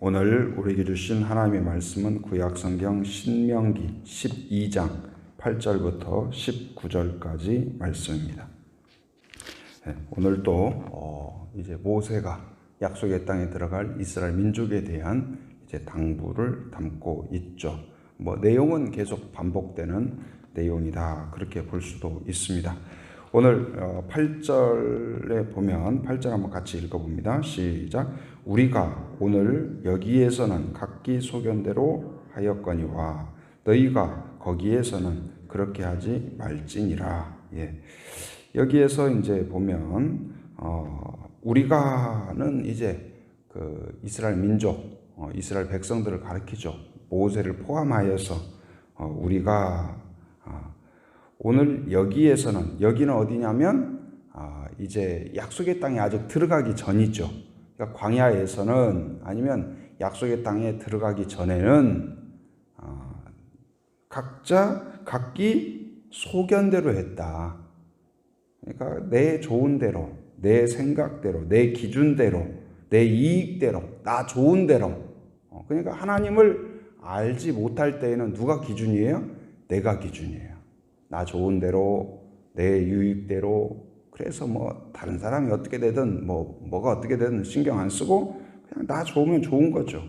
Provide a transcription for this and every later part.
오늘 우리에게 주신 하나님의 말씀은 구약성경 신명기 12장 8절부터 19절까지 말씀입니다. 오늘 또 이제 모세가 약속의 땅에 들어갈 이스라엘 민족에 대한 이제 당부를 담고 있죠. 내용은 계속 반복되는 내용이다, 그렇게 볼 수도 있습니다. 오늘 8절에 보면 8절 한번 같이 읽어봅니다. 시작. 우리가 오늘 여기에서는 각기 소견대로 하였거니와 너희가 거기에서는 그렇게 하지 말지니라. 여기에서 이제 보면 우리가는 이제 그 이스라엘 민족, 이스라엘 백성들을 가리키죠. 모세를 포함하여서 우리가 오늘 여기에서는, 여기는 어디냐면 이제 약속의 땅에 아직 들어가기 전이죠. 그러니까 광야에서는, 아니면 약속의 땅에 들어가기 전에는 각기 소견대로 했다. 그러니까 내 좋은 대로, 내 생각대로, 내 기준대로, 내 이익대로, 나 좋은 대로. 그러니까 하나님을 알지 못할 때에는 누가 기준이에요? 내가 기준이에요. 나 좋은 대로, 내 유익대로. 그래서 다른 사람이 어떻게 되든 뭐가 어떻게 되든 신경 안 쓰고 그냥 나 좋으면 좋은 거죠.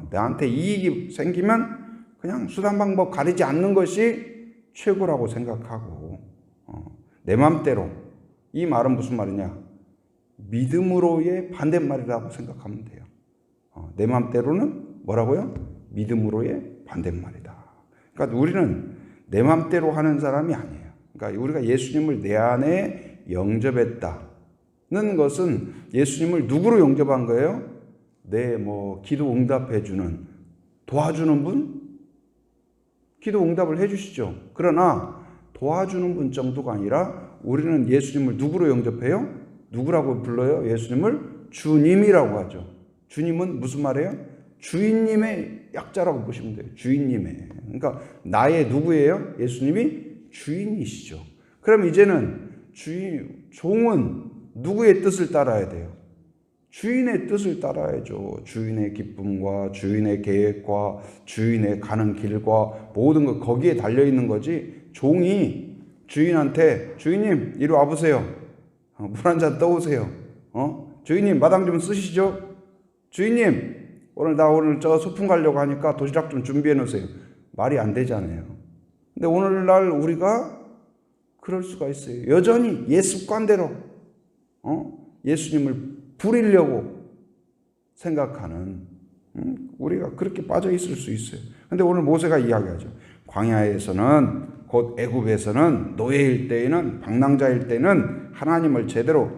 나한테 이익이 생기면 그냥 수단 방법 가리지 않는 것이 최고라고 생각하고, 내 맘대로. 이 말은 무슨 말이냐? 믿음으로의 반대말이라고 생각하면 돼요. 내 맘대로는 뭐라고요? 믿음으로의 반대말이다. 그러니까 우리는 내 맘대로 하는 사람이 아니에요. 그러니까 우리가 예수님을 내 안에 영접했다는 것은 예수님을 누구로 영접한 거예요? 내 기도 응답해주는, 도와주는 분? 기도 응답을 해주시죠. 그러나 도와주는 분 정도가 아니라 우리는 예수님을 누구로 영접해요? 누구라고 불러요? 예수님을 주님이라고 하죠. 주님은 무슨 말이에요? 주인님의 약자라고 보시면 돼요. 주인님의. 그러니까 나의 누구예요? 예수님이 주인이시죠. 그럼 이제는 종은 누구의 뜻을 따라야 돼요? 주인의 뜻을 따라야죠. 주인의 기쁨과 주인의 계획과 주인의 가는 길과 모든 것 거기에 달려있는 거지, 종이 주인한테 주인님 이리 와보세요, 물 한 잔 떠오세요, 주인님 마당 좀 쓰시죠, 주인님 오늘 저 소풍 가려고 하니까 도시락 좀 준비해 놓으세요. 말이 안 되잖아요. 근데 오늘날 우리가 그럴 수가 있어요. 여전히 옛 습관대로 예수님을 부리려고 생각하는, 우리가 그렇게 빠져 있을 수 있어요. 근데 오늘 모세가 이야기하죠. 광야에서는, 곧 애굽에서는, 노예일 때에는, 방랑자일 때는, 하나님을 제대로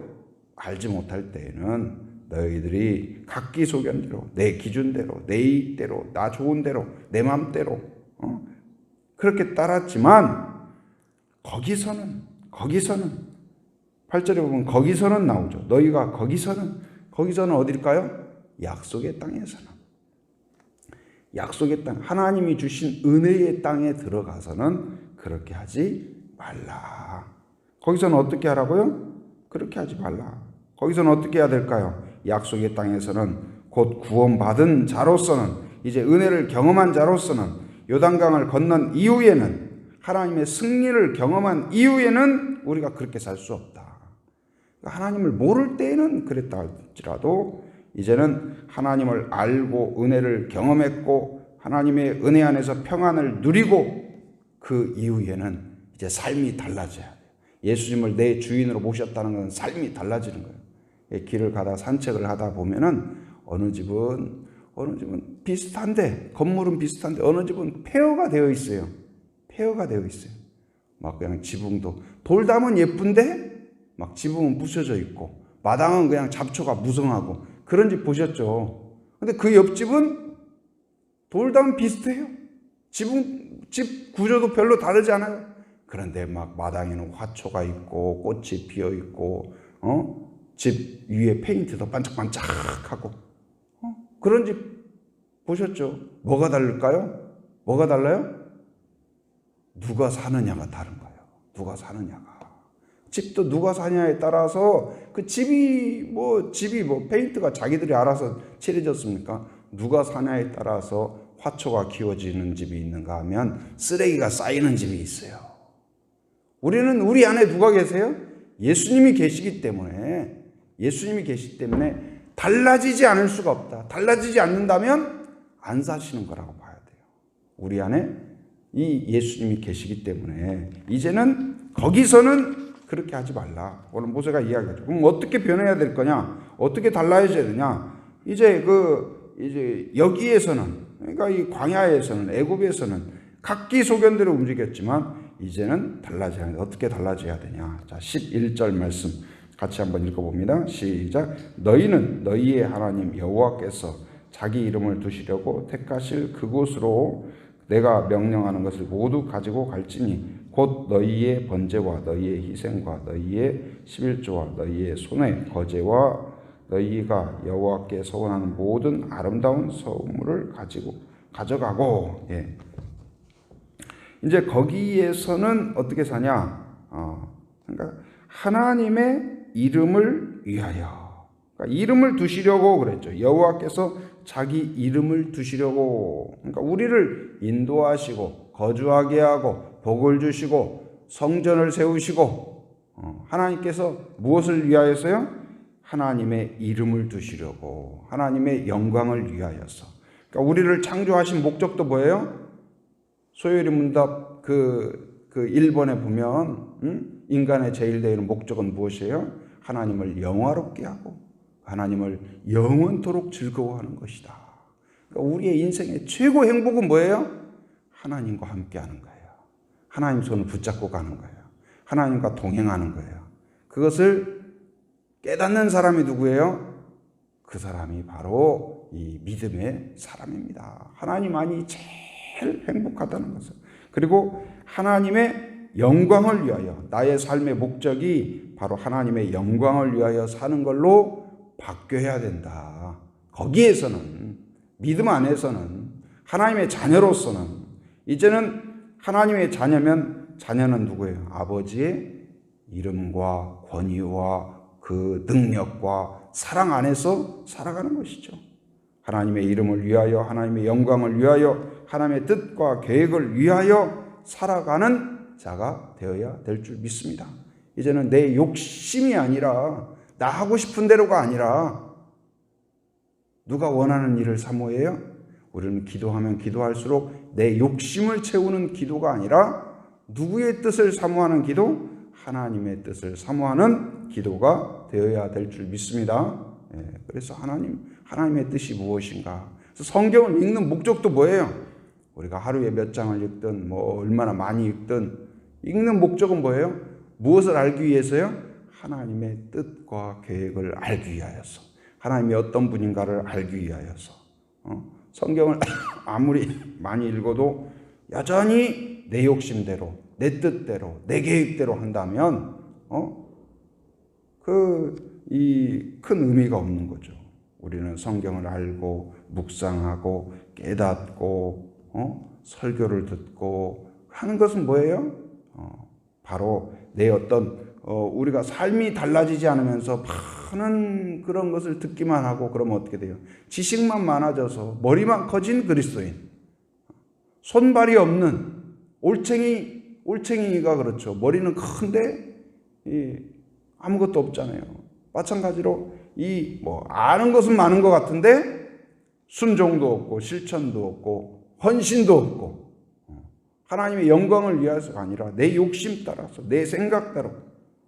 알지 못할 때에는 너희들이 각기 소견대로, 내 기준대로, 내 이익대로, 나 좋은 대로, 내 맘대로 그렇게 따랐지만 거기서는 8절에 보면 거기서는 나오죠. 너희가 거기서는 어딜까요? 약속의 땅에서는, 약속의 땅, 하나님이 주신 은혜의 땅에 들어가서는 그렇게 하지 말라. 거기서는 어떻게 하라고요? 그렇게 하지 말라. 거기서는 어떻게 해야 될까요? 약속의 땅에서는, 곧 구원받은 자로서는, 이제 은혜를 경험한 자로서는, 요단강을 건넌 이후에는, 하나님의 승리를 경험한 이후에는 우리가 그렇게 살 수 없다. 하나님을 모를 때에는 그랬다 할지라도 이제는 하나님을 알고 은혜를 경험했고 하나님의 은혜 안에서 평안을 누리고 그 이후에는 이제 삶이 달라져야 돼요. 예수님을 내 주인으로 모셨다는 건 삶이 달라지는 거예요. 길을 가다 산책을 하다 보면은 어느 집은 비슷한데, 건물은 비슷한데 어느 집은 폐허가 되어 있어요. 폐허가 되어 있어요. 그냥 지붕도, 돌담은 예쁜데 막 지붕은 부셔져 있고 마당은 그냥 잡초가 무성하고 그런 집 보셨죠? 근데 그 옆집은 돌담 비슷해요. 집 구조도 별로 다르지 않아요. 그런데 마당에는 화초가 있고 꽃이 피어 있고 집 위에 페인트도 반짝반짝하고 그런 집 보셨죠? 뭐가 다를까요? 뭐가 달라요? 누가 사느냐가 다른 거예요. 누가 사느냐가. 집도 누가 사냐에 따라서 그 집이 페인트가 자기들이 알아서 칠해졌습니까? 누가 사냐에 따라서 화초가 키워지는 집이 있는가 하면 쓰레기가 쌓이는 집이 있어요. 우리는 우리 안에 누가 계세요? 예수님이 계시기 때문에 달라지지 않을 수가 없다. 달라지지 않는다면 안 사시는 거라고 봐야 돼요. 우리 안에 이 예수님이 계시기 때문에 이제는 거기서는 그렇게 하지 말라. 오늘 모세가 이야기하죠. 그럼 어떻게 변해야 될 거냐? 어떻게 달라져야 되냐? 이제 여기에서는, 그러니까 이 광야에서는, 애굽에서는 각기 소견대로 움직였지만 이제는 달라져야 하는데 어떻게 달라져야 되냐? 자, 11절 말씀 같이 한번 읽어봅니다. 시작. 너희는 너희의 하나님 여호와께서 자기 이름을 두시려고 택하실 그곳으로 내가 명령하는 것을 모두 가지고 갈지니 곧 너희의 번제와 너희의 희생과 너희의 11조와 너희의 손의 거제와 너희가 여호와께 서원하는 모든 아름다운 성물을 가져가고. 예. 이제 거기에서는 어떻게 사냐? 그러니까 하나님의 이름을 위하여. 그러니까 이름을 두시려고 그랬죠. 여호와께서 자기 이름을 두시려고. 그러니까 우리를 인도하시고 거주하게 하고 복을 주시고 성전을 세우시고 하나님께서 무엇을 위하여서요? 하나님의 이름을 두시려고. 하나님의 영광을 위하여서. 그러니까 우리를 창조하신 목적도 뭐예요? 소요리 문답 그 1번에 보면 인간의 제일 되는 목적은 무엇이에요? 하나님을 영화롭게 하고 하나님을 영원토록 즐거워하는 것이다. 그러니까 우리의 인생의 최고 행복은 뭐예요? 하나님과 함께하는 거예요. 하나님 손을 붙잡고 가는 거예요. 하나님과 동행하는 거예요. 그것을 깨닫는 사람이 누구예요? 그 사람이 바로 이 믿음의 사람입니다. 하나님만이 제일 행복하다는 것을. 그리고 하나님의 영광을 위하여, 나의 삶의 목적이 바로 하나님의 영광을 위하여 사는 걸로 바뀌어야 된다. 거기에서는, 믿음 안에서는, 하나님의 자녀로서는, 이제는 하나님의 자녀면 자녀는 누구예요? 아버지의 이름과 권위와 그 능력과 사랑 안에서 살아가는 것이죠. 하나님의 이름을 위하여, 하나님의 영광을 위하여, 하나님의 뜻과 계획을 위하여 살아가는 자가 되어야 될 줄 믿습니다. 이제는 내 욕심이 아니라, 나 하고 싶은 대로가 아니라 누가 원하는 일을 사모해요? 우리는 기도하면 기도할수록 내 욕심을 채우는 기도가 아니라 누구의 뜻을 사모하는 기도? 하나님의 뜻을 사모하는 기도가 되어야 될 줄 믿습니다. 그래서 하나님의 뜻이 무엇인가? 그래서 성경을 읽는 목적도 뭐예요? 우리가 하루에 몇 장을 읽든 얼마나 많이 읽든 읽는 목적은 뭐예요? 무엇을 알기 위해서요? 하나님의 뜻과 계획을 알기 위하여서, 하나님이 어떤 분인가를 알기 위하여서. 성경을 아무리 많이 읽어도 여전히 내 욕심대로, 내 뜻대로, 내 계획대로 한다면 큰 의미가 없는 거죠. 우리는 성경을 알고 묵상하고 깨닫고 설교를 듣고 하는 것은 뭐예요? 바로 내 우리가 삶이 달라지지 않으면서 많은 그런 것을 듣기만 하고 그러면 어떻게 돼요? 지식만 많아져서 머리만 커진 그리스도인, 손발이 없는 올챙이가 그렇죠. 머리는 큰데 아무것도 없잖아요. 마찬가지로 아는 것은 많은 것 같은데 순종도 없고 실천도 없고 헌신도 없고 하나님의 영광을 위해서가 아니라 내 욕심 따라서, 내 생각대로.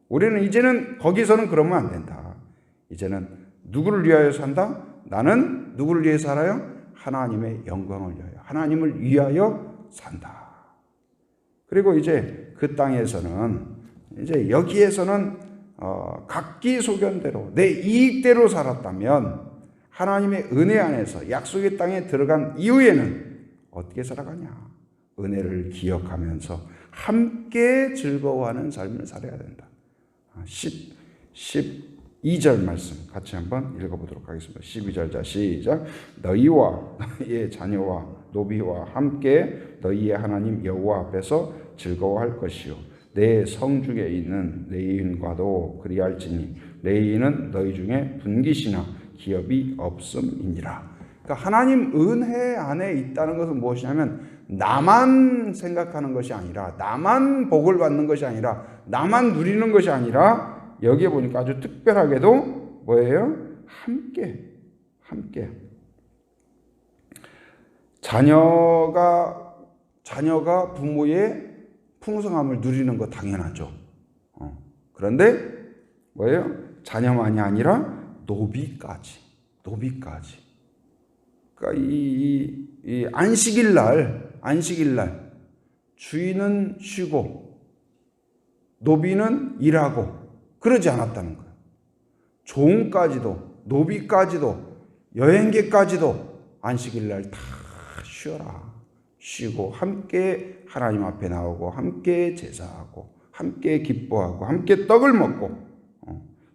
우리는 이제는 거기서는 그러면 안 된다. 이제는 누구를 위하여 산다? 나는 누구를 위해 살아요? 하나님의 영광을 위하여, 하나님을 위하여 산다. 그리고 이제 그 땅에서는, 이제 여기에서는 각기 소견대로 내 이익대로 살았다면 하나님의 은혜 안에서 약속의 땅에 들어간 이후에는 어떻게 살아가냐? 은혜를 기억하면서 함께 즐거워하는 삶을 살아야 된다. 12절 말씀 같이 한번 읽어보도록 하겠습니다. 12절 자 시작. 너희와 너희의 자녀와 노비와 함께 너희의 하나님 여호와 앞에서 즐거워할 것이요 내 성중에 있는 레위인과도 그리할지니 레위인은 너희 중에 분깃이나 기업이 없음이니라. 그러니까 하나님 은혜 안에 있다는 것은 무엇이냐면 나만 생각하는 것이 아니라, 나만 복을 받는 것이 아니라, 나만 누리는 것이 아니라, 여기에 보니까 아주 특별하게도 뭐예요? 함께. 자녀가 부모의 풍성함을 누리는 거 당연하죠. 그런데 뭐예요? 자녀만이 아니라 노비까지. 그러니까 이 안식일 날 주인은 쉬고 노비는 일하고 그러지 않았다는 거예요. 종까지도, 노비까지도, 여행객까지도 안식일 날 다 쉬어라. 쉬고 함께 하나님 앞에 나오고 함께 제사하고 함께 기뻐하고 함께 떡을 먹고,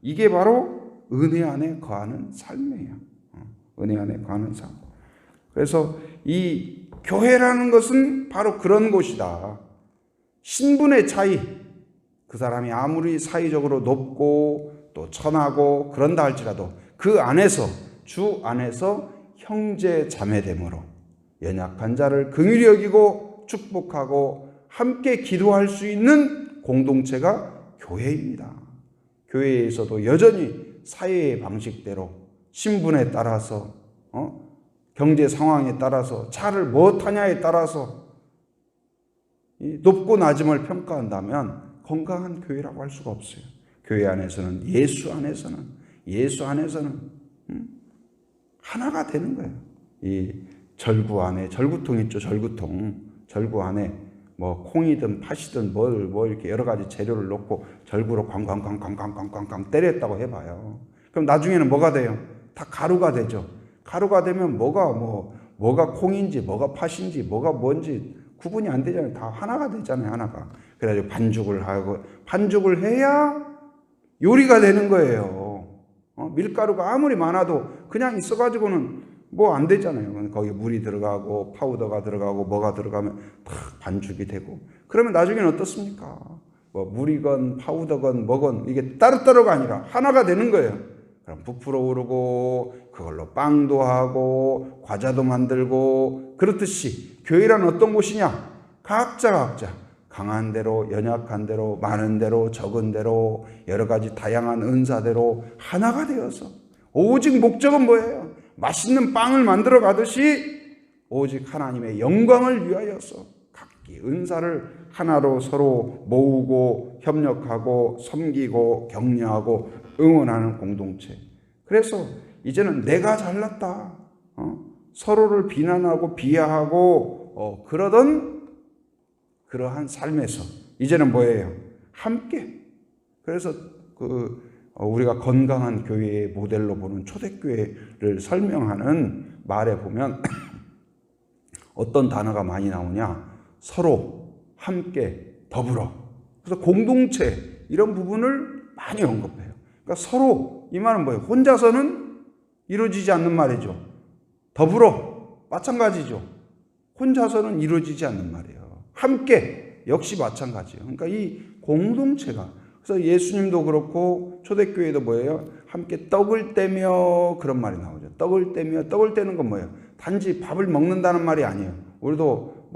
이게 바로 은혜 안에 거하는 삶이에요. 은혜 안에 거하는 삶. 그래서 이 교회라는 것은 바로 그런 곳이다. 신분의 차이, 그 사람이 아무리 사회적으로 높고 또 천하고 그런다 할지라도 그 안에서, 주 안에서 형제 자매됨으로 연약한 자를 긍휼히 여기고 축복하고 함께 기도할 수 있는 공동체가 교회입니다. 교회에서도 여전히 사회의 방식대로, 신분에 따라서, 경제 상황에 따라서, 차를 뭐 타냐에 따라서 높고 낮음을 평가한다면 건강한 교회라고 할 수가 없어요. 교회 안에서는, 예수 안에서는 하나가 되는 거예요. 이 절구 안에, 절구통 있죠, 절구 안에 뭐 콩이든 팥이든 뭘 이렇게 여러 가지 재료를 넣고 절구로 꽝꽝꽝꽝꽝꽝꽝 때렸다고 해봐요. 그럼 나중에는 뭐가 돼요? 다 가루가 되죠. 가루가 되면 뭐가 콩인지 뭐가 팥인지 뭐가 뭔지 구분이 안 되잖아요. 다 하나가 되잖아요, 하나가. 그래가지고 반죽을 해야 요리가 되는 거예요. 밀가루가 아무리 많아도 그냥 있어가지고는 뭐 안 되잖아요. 거기 물이 들어가고 파우더가 들어가고 뭐가 들어가면 다 반죽이 되고. 그러면 나중에는 어떻습니까? 뭐 물이건 파우더건 뭐건 이게 따로따로가 아니라 하나가 되는 거예요. 그럼 부풀어 오르고 그걸로 빵도 하고 과자도 만들고, 그렇듯이 교회란 어떤 곳이냐? 각자 강한 대로, 연약한 대로, 많은 대로, 적은 대로, 여러 가지 다양한 은사대로 하나가 되어서, 오직 목적은 뭐예요? 맛있는 빵을 만들어 가듯이 오직 하나님의 영광을 위하여서 각기 은사를 하나로 서로 모으고 협력하고 섬기고 격려하고 응원하는 공동체. 그래서 이제는 내가 잘났다, 서로를 비난하고 비하하고 그러던 그러한 삶에서 이제는 뭐예요? 함께. 그래서 우리가 건강한 교회의 모델로 보는 초대교회를 설명하는 말에 보면 어떤 단어가 많이 나오냐? 서로, 함께, 더불어. 그래서 공동체, 이런 부분을 많이 언급해요. 그러니까 서로, 이 말은 뭐예요? 혼자서는 이루어지지 않는 말이죠. 더불어, 마찬가지죠. 혼자서는 이루어지지 않는 말이에요. 함께, 역시 마찬가지예요. 그러니까 이 공동체가, 그래서 예수님도 그렇고 초대교회도 뭐예요? 함께 떡을 떼며, 그런 말이 나오죠. 떡을 떼며, 떡을 떼는 건 뭐예요? 단지 밥을 먹는다는 말이 아니에요. 우리도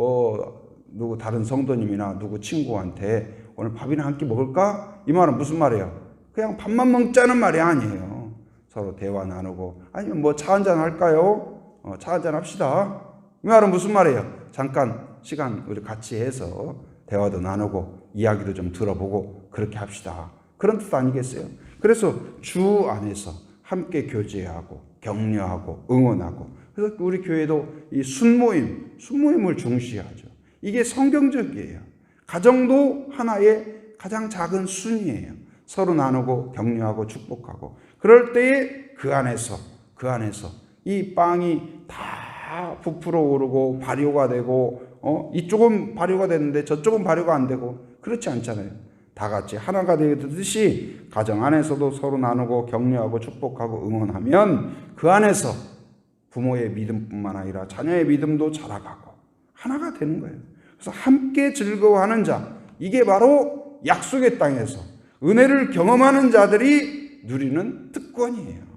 누구 다른 성도님이나 누구 친구한테 오늘 밥이나 한 끼 먹을까? 이 말은 무슨 말이에요? 그냥 밥만 먹자는 말이 아니에요. 서로 대화 나누고, 아니면 뭐 차 한잔 할까요? 차 한잔 합시다. 이 말은 무슨 말이에요? 잠깐 시간 우리 같이 해서 대화도 나누고 이야기도 좀 들어보고 그렇게 합시다. 그런 뜻 아니겠어요? 그래서 주 안에서 함께 교제하고 격려하고 응원하고, 그래서 우리 교회도 이 순모임을 중시하죠. 이게 성경적이에요. 가정도 하나의 가장 작은 순이에요. 서로 나누고 격려하고 축복하고, 그럴 때에 그 안에서 이 빵이 다 부풀어 오르고 발효가 되고, 이쪽은 발효가 됐는데 저쪽은 발효가 안 되고 그렇지 않잖아요. 다 같이 하나가 되듯이 가정 안에서도 서로 나누고 격려하고 축복하고 응원하면 그 안에서 부모의 믿음뿐만 아니라 자녀의 믿음도 자라가고 하나가 되는 거예요. 그래서 함께 즐거워하는 자, 이게 바로 약속의 땅에서 은혜를 경험하는 자들이 누리는 특권이에요.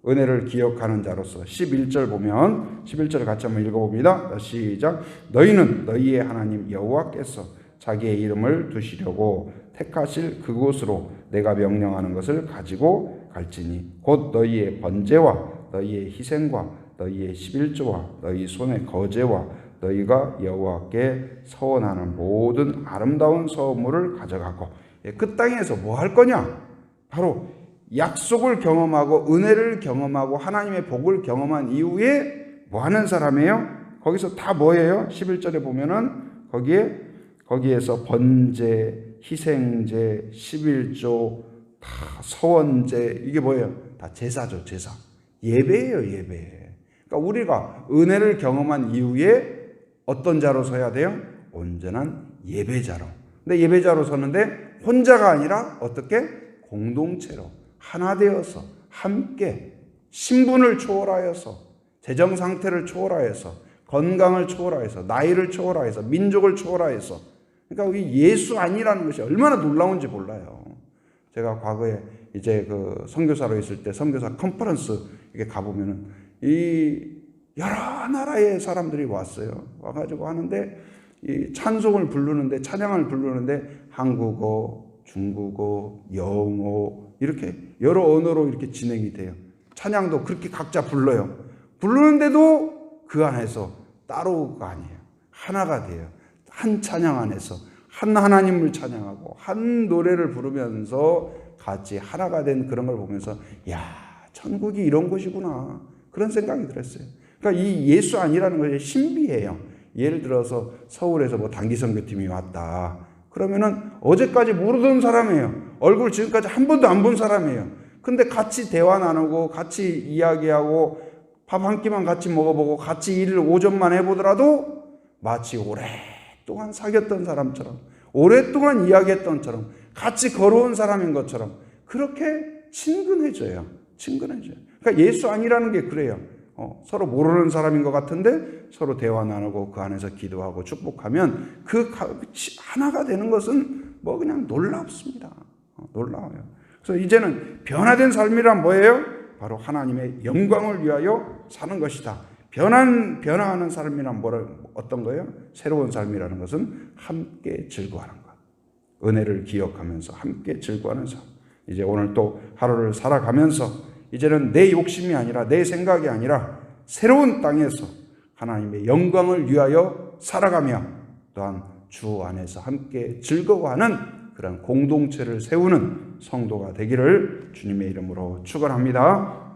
은혜를 기억하는 자로서 11절 보면 11절 같이 한번 읽어봅니다. 시작. 너희는 너희의 하나님 여호와께서 자기의 이름을 두시려고 택하실 그곳으로 내가 명령하는 것을 가지고 갈지니 곧 너희의 번제와 너희의 희생과 너희의 11조와 너희 손의 거제와 너희가 여호와께 서원하는 모든 아름다운 서물을 가져가고. 그 땅에서 뭐 할 거냐? 바로 약속을 경험하고 은혜를 경험하고 하나님의 복을 경험한 이후에 뭐 하는 사람이에요? 거기서 다 뭐예요? 11절에 보면은 거기에서 번제, 희생제, 11조, 다 서원제, 이게 뭐예요? 다 제사죠, 제사. 예배예요, 예배. 그러니까 우리가 은혜를 경험한 이후에 어떤 자로 서야 돼요? 온전한 예배자로. 근데 예배자로 서는데 혼자가 아니라 어떻게? 공동체로 하나 되어서 함께 신분을 초월하여서 재정 상태를 초월하여서 건강을 초월하여서 나이를 초월하여서 민족을 초월하여서. 그러니까 이 예수 아니라는 것이 얼마나 놀라운지 몰라요. 제가 과거에 이제 그 선교사로 있을 때 선교사 컨퍼런스 이렇게 가보면은 이 여러 나라의 사람들이 왔어요. 와가지고 하는데 이 찬송을 부르는데 찬양을 부르는데 한국어, 중국어, 영어 이렇게 여러 언어로 이렇게 진행이 돼요. 찬양도 그렇게 각자 불러요. 부르는데도 그 안에서 따로가 아니에요. 하나가 돼요. 한 찬양 안에서 한 하나님을 찬양하고 한 노래를 부르면서 같이 하나가 된 그런 걸 보면서 야, 천국이 이런 곳이구나 그런 생각이 들었어요. 그러니까 이 예수 아니라는 것이 신비해요. 예를 들어서 서울에서 뭐 단기선교팀이 왔다. 그러면은 어제까지 모르던 사람이에요. 얼굴 지금까지 한 번도 안 본 사람이에요. 근데 같이 대화 나누고 같이 이야기하고 밥 한 끼만 같이 먹어보고 같이 일을 오전만 해보더라도 마치 오랫동안 사귀었던 사람처럼 오랫동안 이야기했던 처럼 같이 걸어온 사람인 것처럼 그렇게 친근해져요. 친근해져요. 그러니까 예수 아니라는 게 그래요. 서로 모르는 사람인 것 같은데 서로 대화 나누고 그 안에서 기도하고 축복하면 그 하나가 되는 것은 뭐 그냥 놀랍습니다. 놀라워요. 그래서 이제는 변화된 삶이란 뭐예요? 바로 하나님의 영광을 위하여 사는 것이다. 변화하는 삶이란 어떤 거예요? 새로운 삶이라는 것은 함께 즐거워하는 것. 은혜를 기억하면서 함께 즐거워하는 삶. 이제 오늘 또 하루를 살아가면서 이제는 내 욕심이 아니라 내 생각이 아니라 새로운 땅에서 하나님의 영광을 위하여 살아가며 또한 주 안에서 함께 즐거워하는 그런 공동체를 세우는 성도가 되기를 주님의 이름으로 축원합니다.